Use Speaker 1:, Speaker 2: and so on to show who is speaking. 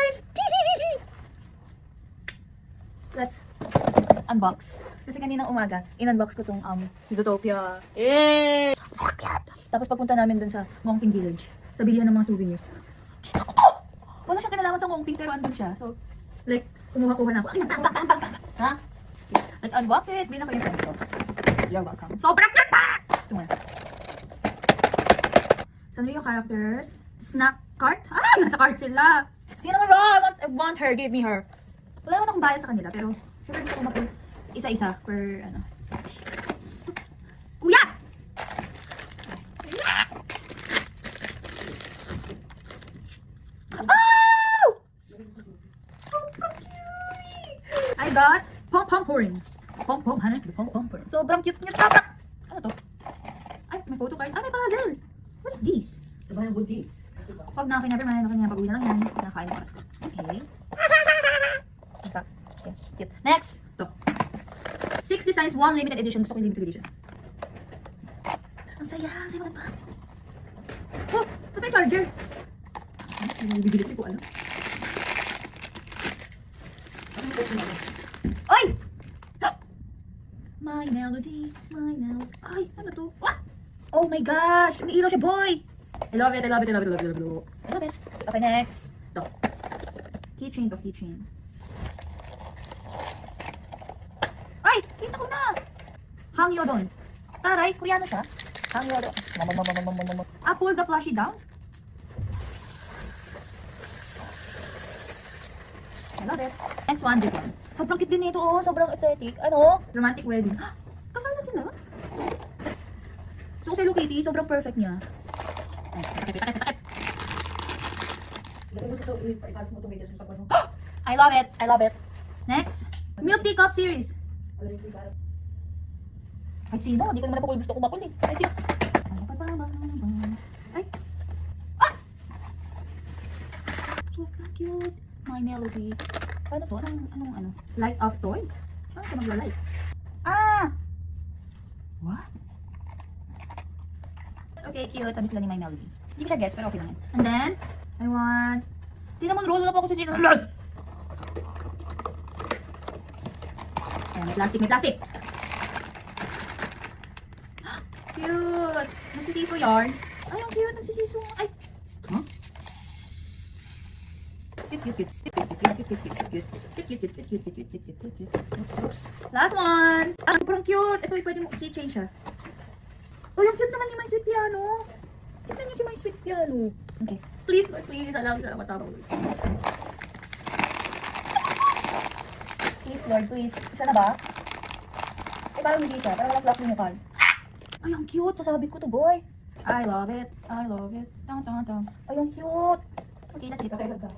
Speaker 1: guys! Let's unbox. Kasi kaninang umaga, in-unbox ko tong Zootopia. Yay! Tapos pagpunta namin dun sa Ngongping Village, sa bilihan ng mga souvenirs. Wala siyang kinalaman sa Ngongping pero andun siya. So, like, kumuha-kuha na ako. Ha? Okay, let's unbox it. Bilhin ako yung friends ko. You're welcome. Sobrang cute pa! Ito muna. Sanrio characters. Snack cart? Ah! Nasa cart sila! Sino nga ba? I want her. Give me her. Wala naman akong bias sa kanila, pero sure gusto ko mag- isa-isa per ano. Kuya! Oh! I got pom-pom horn. Pom-pom, hanap the pom-pom horn. Sobrang cute niya. Ano to? Ay, may photo card. Ah, may puzzle. What is this?
Speaker 2: Diba yung good days?
Speaker 1: Pag never mind, pag-uwi na lang yan. Nakakain ko. Okay. Ito. Okay, cute. Next. Ito. 6 designs, 1 limited edition. Gusto ko yung limited edition. Ang saya. Ang saya mga pops. Oh! Ito yung charger. Ano? Bibili ko alam. Ay! My melody. My melody. Ay, ano to? What? Oh my gosh! May ilaw siya, boy! I love it, I love it, I love it, I love it, I love it. I love it. Okay, next. Ito. Keychain to keychain. Ay! Kita ko na! Hangyodon. Taray, Koreano siya. Hangyodon. Pull the plushie down. I love it. Next one, this one. Sobrang cute din nito, oh. Sobrang aesthetic. Ano? Romantic wedding. Kasal na sila? So, sa Hello Kitty, sobrang perfect niya. I love it. I love it. Next. Milk Teacup series. Ay, sino? Hindi ko naman napapul. Gusto ko mapul eh. Ay, sino? Ay. Ah! Sobrang cute. My melody. Ano to? Anong? Light up toy? Ano ka magla-light? Ah! What? Okay, cute. Tabi sila ni My Melody. Hindi ko siya gets, pero okay lang yan. And then, I want cinnamon roll. Wala pa ako sa cinnamon roll. Ayan, may plastic, may plastic. Cute. Nagsisiso yarn. Ay, ang cute. Nagsisiso. Ay. Huh? Cute. Oops. Last one. Sobrang cute. Ito, pwede mo keychain siya. Oh, yung cute naman ni My Sweet Piano. Tignan niyo si My Sweet Piano. Okay. Please, Lord, please. Alam siya na matapang. Please, Lord, please. Siya na ba? Eh, parang hindi siya. Parang walang fluff yung mukha. Ay, ang cute. Sasabi ko to, boy. I love it. I love it. Ay, ang cute. Okay, that's it. Okay, let's go.